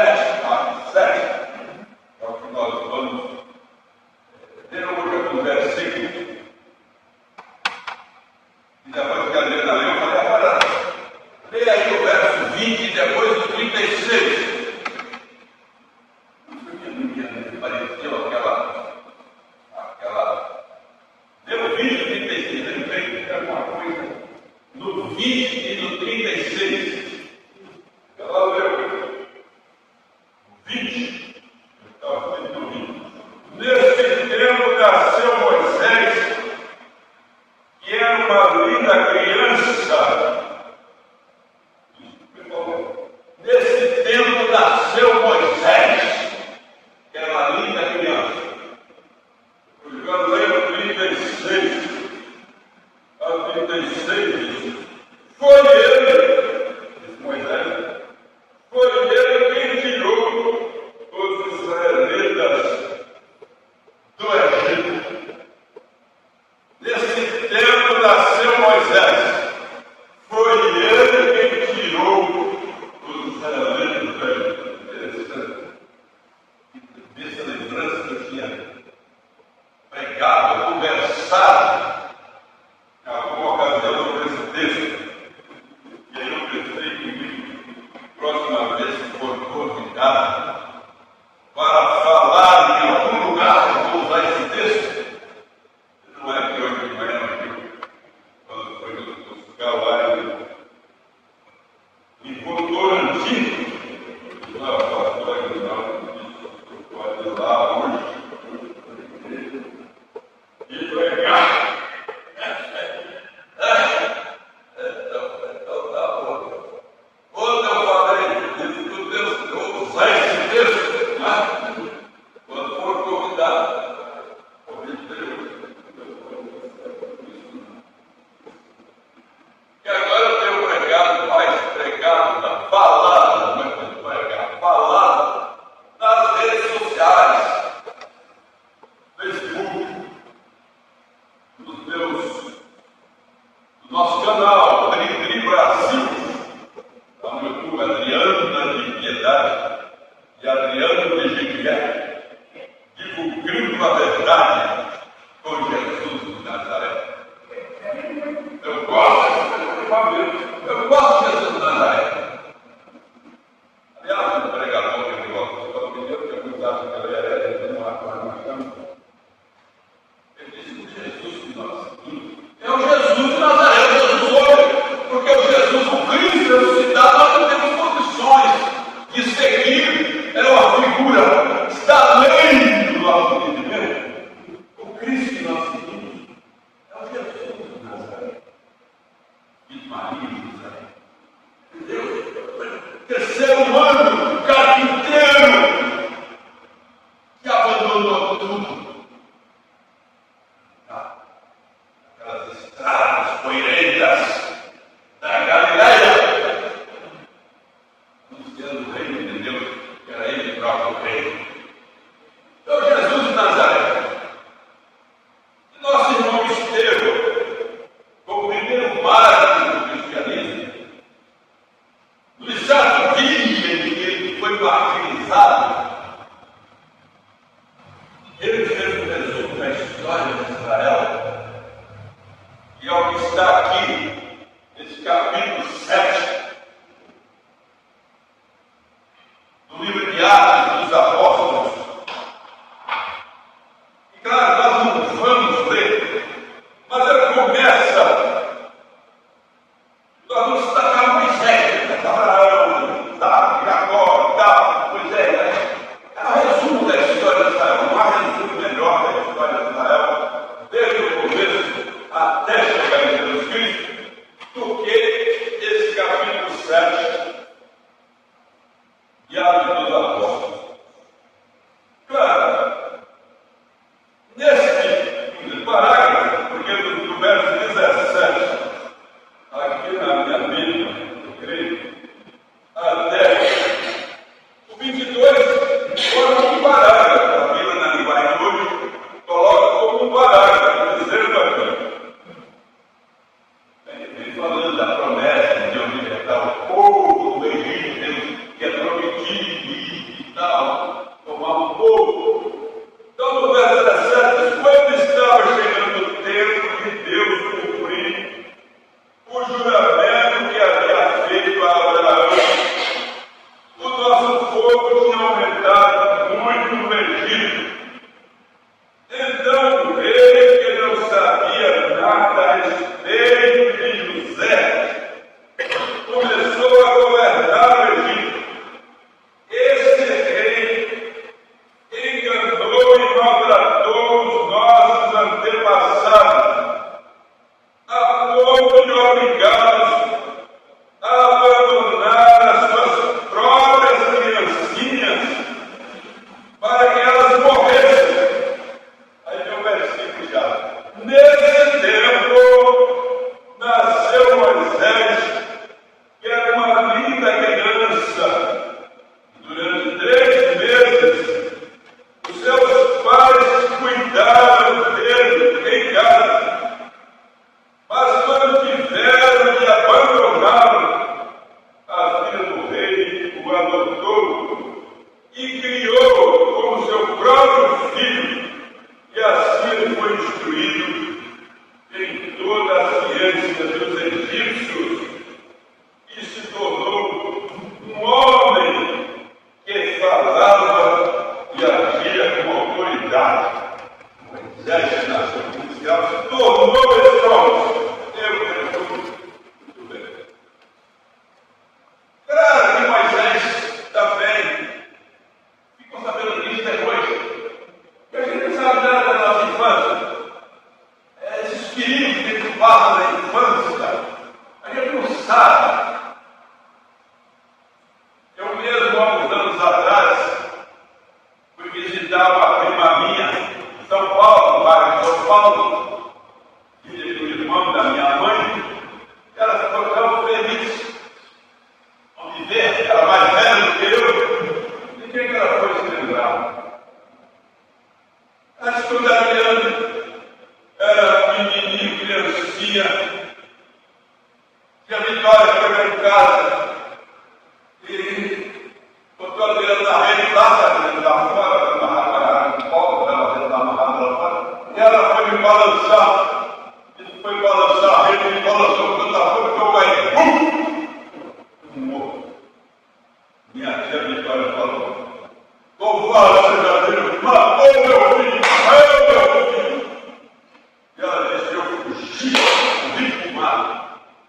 7, parte 7, é o que nós vamos ler hoje no versículo. E depois que a Helena leu, eu falei, agora leia aí o verso 20 e depois o 36. Pareceu aquela. Leu o 20 e 36, ele fez alguma coisa no 20 e no 36. Ela leu 20. Nesse tempo nasceu Moisés, que era uma linda criança. Nesse tempo nasceu Moisés, que era uma linda criança. Eu leio 36. A 36 diz: foi ele, diz Moisés, foi ele quem tirou os israelitas do Egito. Nesse tempo nasceu Moisés, foi ele quem tirou os israelitas do Egito. Essa lembrança que eu tinha pregado, conversado em alguma ocasião sobre esse texto. E aí eu pensei que próxima vez que for convidado para falar em algum lugar, eu vou usar esse texto. Não é que hoje de manhã, quando foi no Galvão, em Votorantim, não, pode ir lá hoje e pregar. Quando eu falei, disse que Deus, eu vou usar esse texto, né? Quando for convidado, que agora eu tenho pregado, mais pregado, falado, não é quando pregar, falado nas redes sociais, Facebook, do nosso canal, Adri Brasil, lá no YouTube, Adriana de Piedade e Adriano de Jequié, divulgando a verdade com Jesus de Nazaré. Eu gosto de Jesus de Nazaré. Aliás, um pregador que eu gosto, eu me lembro que eu cuidava que ele era ele disse que Jesus que nós seguimos é o Jesus de Nazaré, o Jesus homem, porque o Jesus, o Cristo ressuscitado, nós não temos condições de seguir, é uma figura, está além do nosso entendimento. O Cristo que nós seguimos é o Jesus de Nazaré, de Maria de Nazaré. Entendeu? Esse ser humano, carpinteiro, que abandonou tudo. Aquelas estradas poeirentas da Galileia, anunciando o reino de Deus, que era ele próprio o rei. Então, Jesus de Nazaré, nosso irmão Estevão, como o primeiro mártir do cristianismo, no exato dia em que ele foi martirizado, ele fez um resumo da história de Israel. E ao que está aqui, nesse capítulo 7, do livro de Atos dos Apóstolos. E claro, nós não vamos ler, mas ele começa, nós vamos destacar Moisés, Abraão, Jacó, Moisés. É um resumo da história de Israel, não há resumo melhor da história de Israel, desde o começo até chegar em Jesus Cristo, do que esse capítulo 7 de Atos dos Apóstolos. tal, tomar um pouco. Então, no verso 17, quando estava chegando o tempo de Deus cumprir o juramento que havia feito a Abraão, o nosso fogo tinha aumentado muito no Egito. Então o rei, que não sabia nada a respeito de José, começou a governar o Egito. Esse rei enganou e maltratou os nossos antepassados, a ponto de obrigá-los a abandonar as suas próprias criancinhas para que elas morressem. Aí tem um versículo já. Nesse tempo nasceu Moisés, que era uma linda criança. Durante 3 meses, os seus pais cuidaram dele em casa. Mas quando tiveram de abandoná-lo, a filha do rei o adotou e criou como seu próprio filho, e assim ele foi instruído em toda a ciência dos egípcios e se tornou um homem que falava e agia com autoridade. Moisés nasceu policial, se tornou esse homem. Muito bem. Claro que Moisés também ficou sabendo disso depois. Porque a gente não sabe nada da nossa infância. Esses perigos que a gente passa na infância, a gente não sabe. Eu mesmo, há uns anos atrás, fui visitar uma prima minha em São Paulo, no bairro de São Paulo, filha do irmão da minha mãe. Ela ficou tão feliz ao me ver, era mais velha do que eu. De quem que ela foi se lembrar? Ela estudaria, era menininho, criancinha. E a Vitória foi em casa e botou a dentro da rede lá, dentro da fora, amarrada com pau, ela dentro da amarrada lá fora. E ela foi me balançar. E foi balançar a rede, me balançou com tanta força que eu caí. Morto. Minha tia Vitória falou: louvado seja Deus, matou meu filho, meu filho. E ela disse: eu fugi pro mar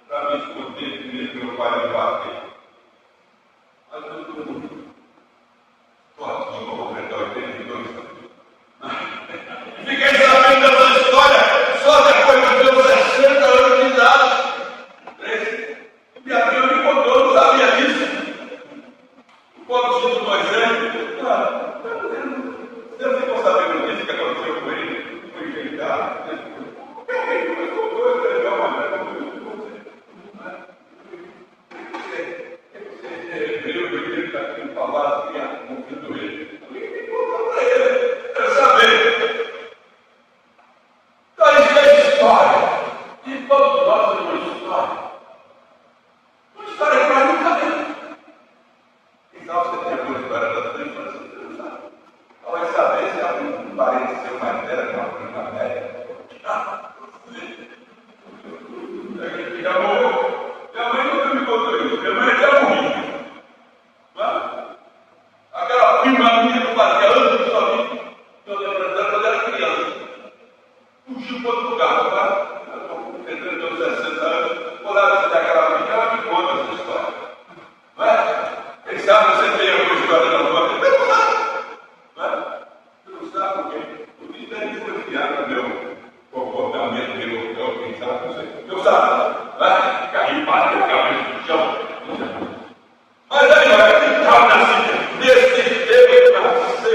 para me esconder de medo que meu pai me bater. Mas eu estou de novo, 82 anos. Fiquei sabendo dessa história só depois que eu tenho 60 anos de idade. Minha prima me contou, eu não sabia disso. O pobrezinho do Moisés, você ficou sabendo disso que aconteceu com ele? Foi enjeitado. Realmente começou doido, legal, mas ele está querendo falar assim, confiando ele. Alguém contou para ele, quero saber. Então, isso é história. E todos nós temos uma história. Uma história para nunca ver. Então, você tem uma história da sua infância, você não sabe. Então, vai saber se é um parente seu mais velho, uma prima velha. Já morreu. Minha mãe nunca me contou isso. Minha mãe já morreu. Aquela prima minha que fazia anos de sua vida, que eu lembro dela quando era criança, fugiu para outro lugar. Tá? Eu estou tentando ter 60 anos, vou lá visitar aquela prima, ela me conta essa história. Não é? Quem sabe você tem alguma história na sua vida? Você não sabe. Não é? Você não sabe por quê? Porque deve confiar no meu comportamento, meu quem sabe, não sei. Eu sabe. Não é? Ficar aí, bater a cabeça no chão. Mas aí, olha, que tal nesse tempo nasceu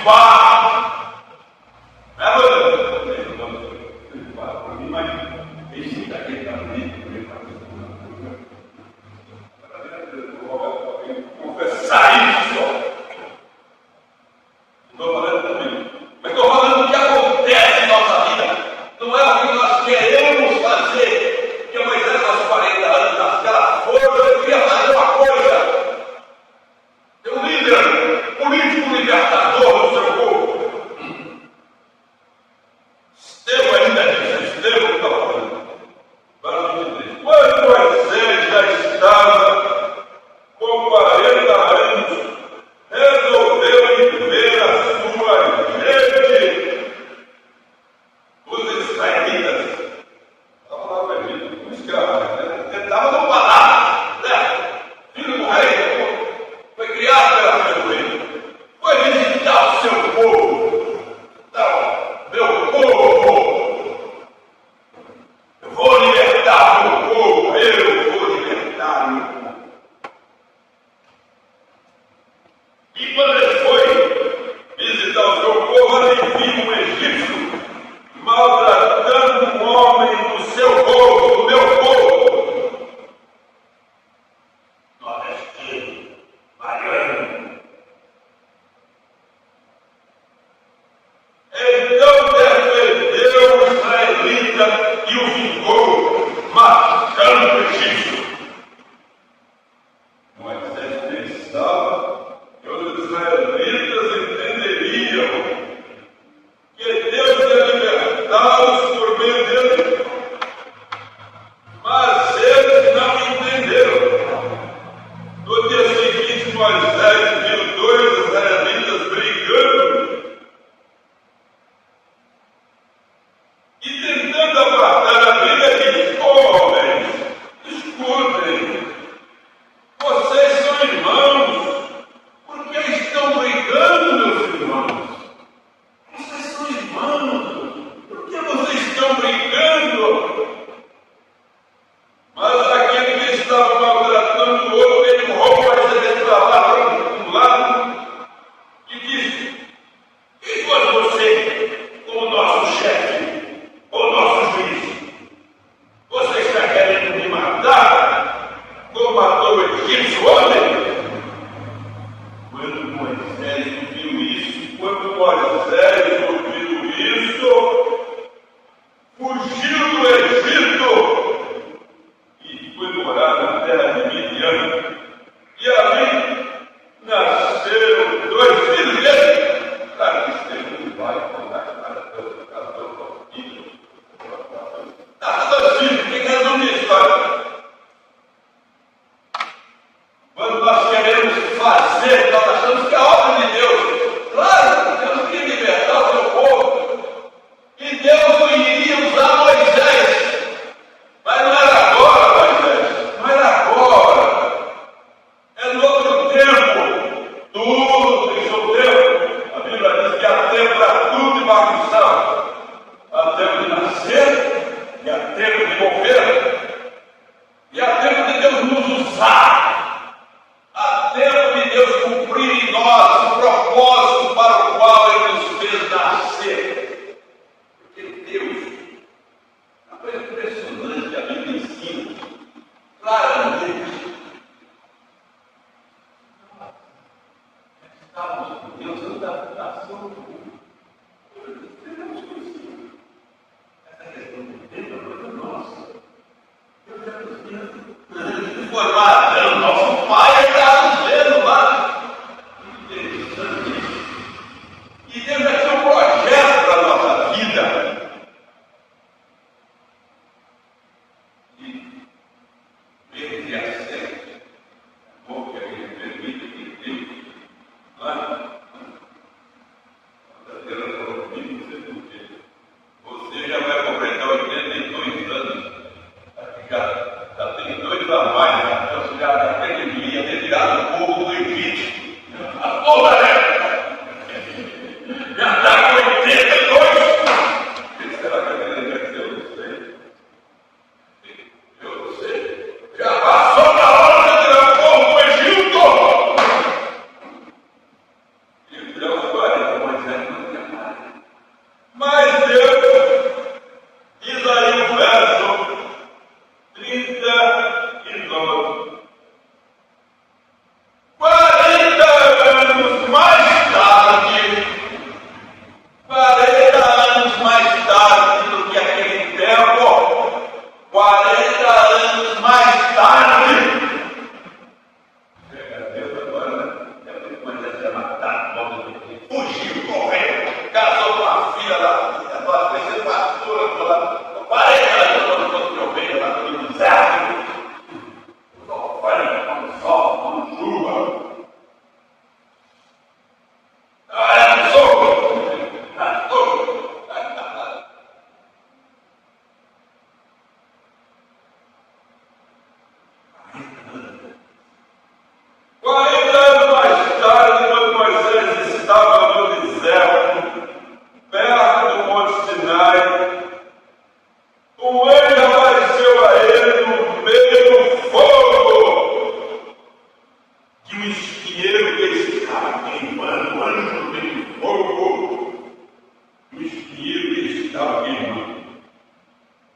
barro. Imagina, esse daqui está bonito, confessar isso. Não estou falando comigo, mas estou falando do que acontece em nossa vida. Não é o que nós queremos fazer. Porque Moisés, aos 40 anos, naquela força, ele queria fazer uma coisa. Ser um líder político libertador do seu povo. Estevão ainda diz, Estevão está falando. Quando Moisés já estava com 40 anos, resolveu enviar a sua gente, os israelitas. Estava lá com a gente, com escravos, ele estava no palácio, né? Filho do rei, foi criado pela filha do rei, foi visitar o seu povo. Então, meu povo, eu vou libertar meu povo, eu vou libertar meu povo. E quando ele foi visitar o seu povo, ele viu um egípcio maltratando um homem do seu povo, do meu povo. Nordestino, baiano. Então defendeu o israelita e o vingou, matando o egípcio. Moisés pensava que os israelitas entenderiam que Deus ia libertá-los por meio dele. Mas eles não entenderam. No dia seguinte, Moisés viu dois israelitas brigando e tentando apartar a briga, disse: homens, escutem, vocês são irmãos. Por que estão brigando, meus irmãos? Vocês são irmãos. Por que vocês estão brigando? Mas aquele que estava maltratando o outro, ele empurrou Moisés para lá, para um lado, e disse: quem fosse você como nosso chefe, ou nosso juiz? Você está querendo me matar, como matou o egípcio ontem? Quando Moisés ouviu isso, fugiu do Egito e foi morar na terra de Midian. E ali nasceram dois filhos dele. Claro que Estevão não vai contar nada pelo filho. Dois filhos, tem que resumir a história. Quando nós queremos fazer, nós achamos que é a obra de Deus. Claro, Deus queria libertar o seu povo. E Deus não iria usar Moisés o anjo apareceu a ele no meio do fogo, de um espinheiro que estava queimando, o anjo no meio do fogo, o espinheiro que estava queimando.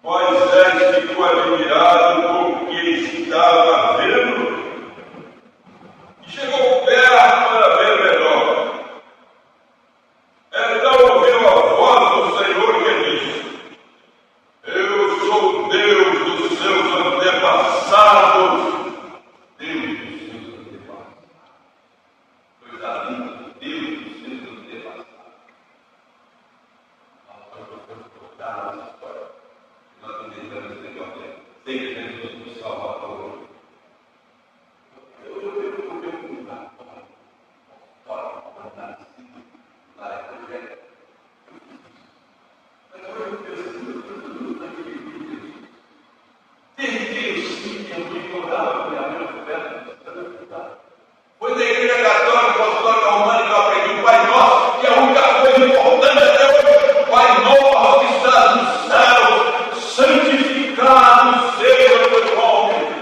Moisés ficou admirado com o que estava vendo e chegou perto para ver melhor. Então ouviu a voz do Senhor que disse: eu sou Deus dos seus antepassados. Deus dos seus antepassados. Coisa linda, Deus dos seus antepassados. Nós vamos história. Nós estamos tentando entender o que é. Sempre tentando nos salvar para o outro. Foi da Igreja Católica, Apostólica Romana que eu aprendi o Pai Nosso, que é a única coisa importante até hoje. Pai Nosso que estás nos céus, santificado seja o teu nome.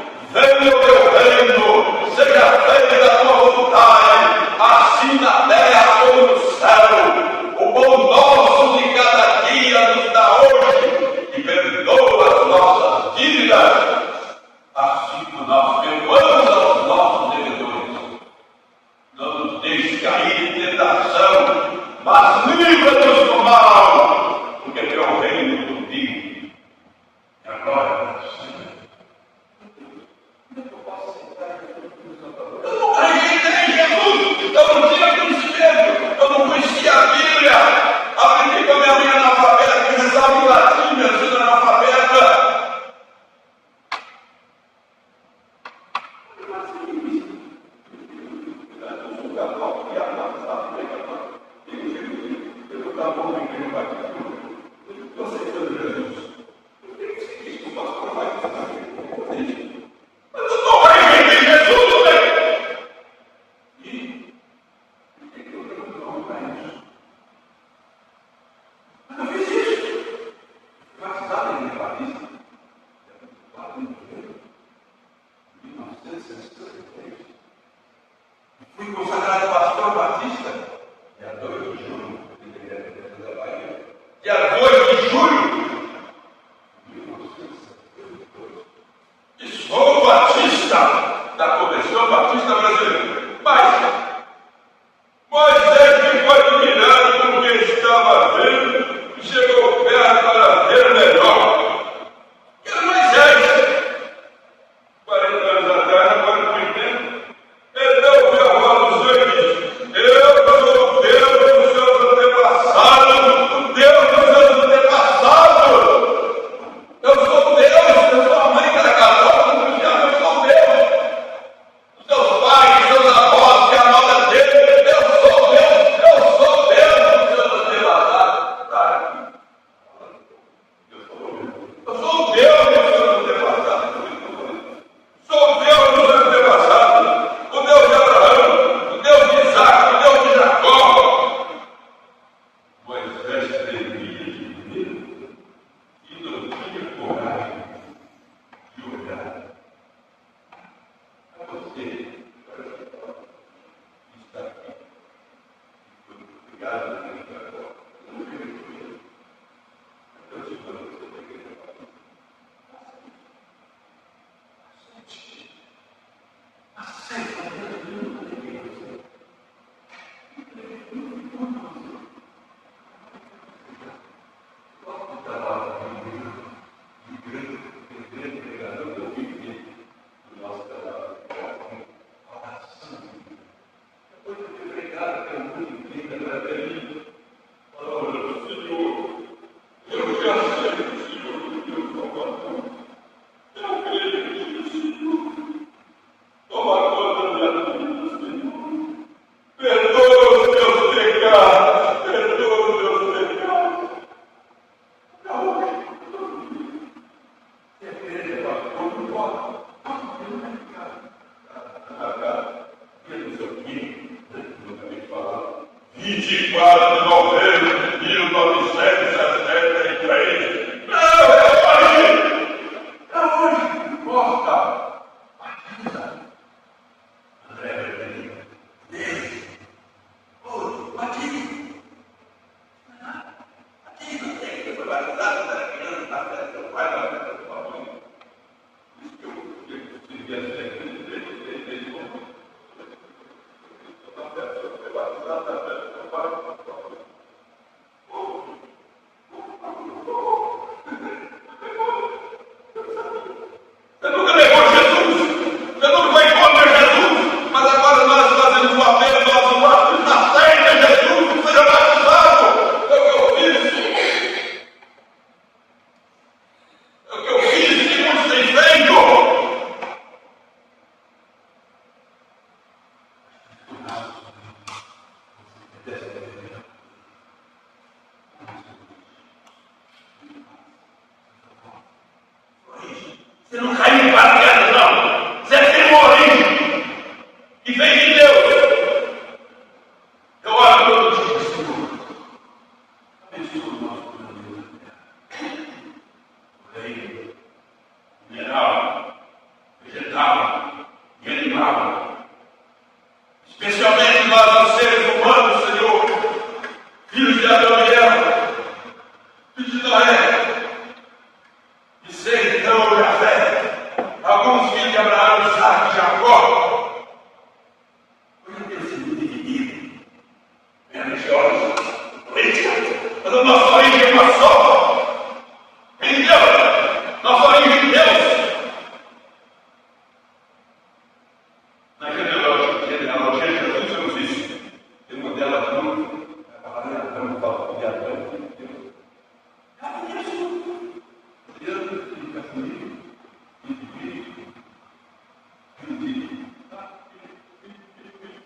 Filho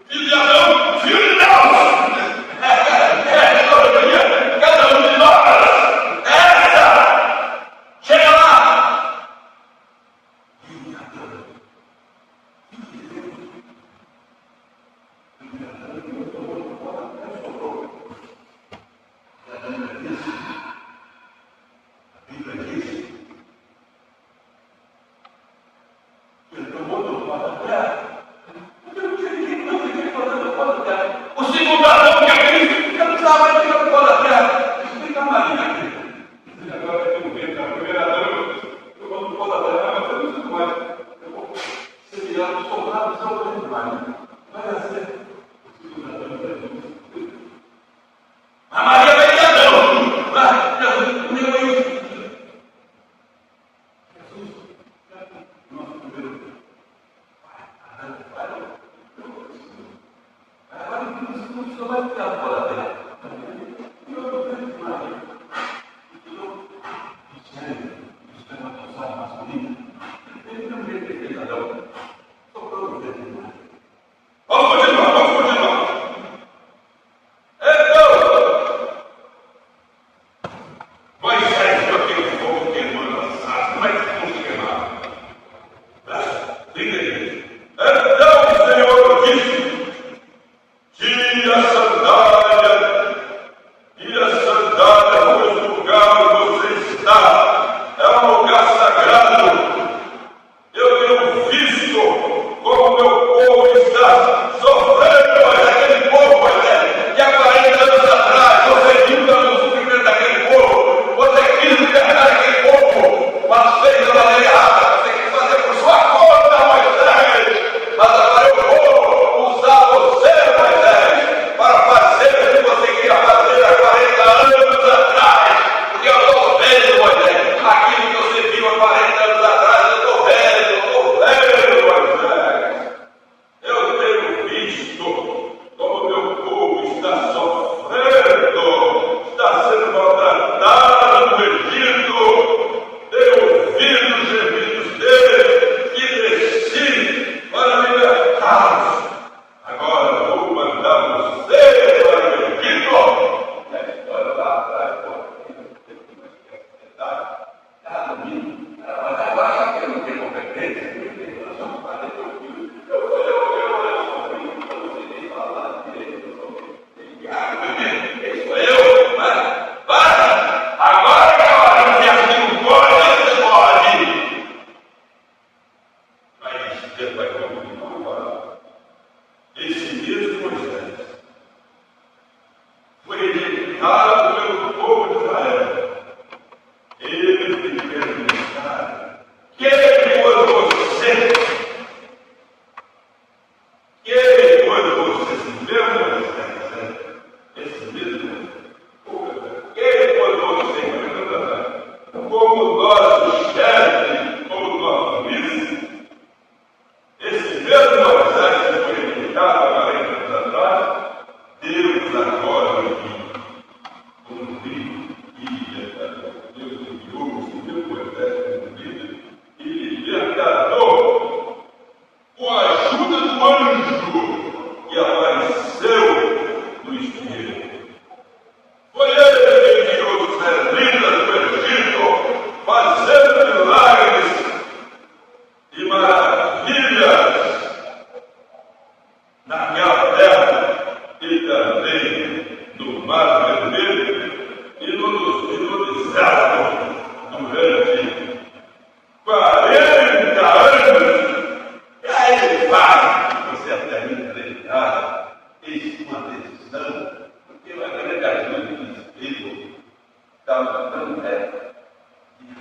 de Adão, filho de Deus! Cada um de nós! Essa! Chega lá! Filho de Adão! A Bíblia diz que ele tomou do pó da terra. O segundo Adão, que é Cristo, ele não precisava mais tirar o pó da terra. Explica a Maria. Agora vai ter um vento, a primeira Adão, eu vou no pó da terra, mas eu não preciso mais. Eu vou ser virado os soldados, eu vou ter mais. Vai ser. O segundo Adão, a Maria vai ter Adão. Vai, Jesus, meu Deus.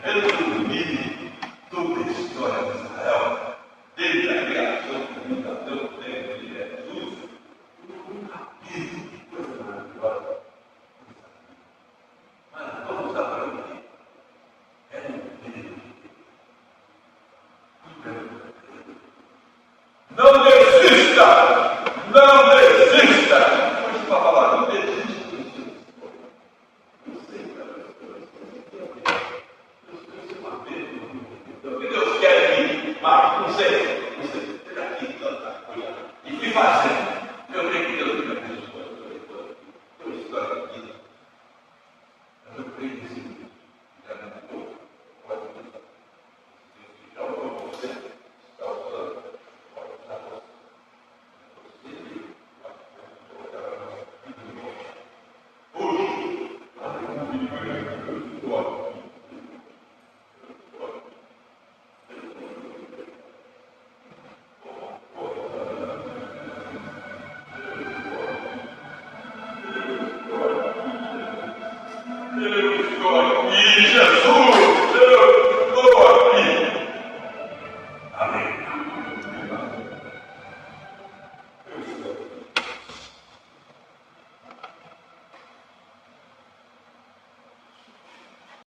Resumir tudo isso.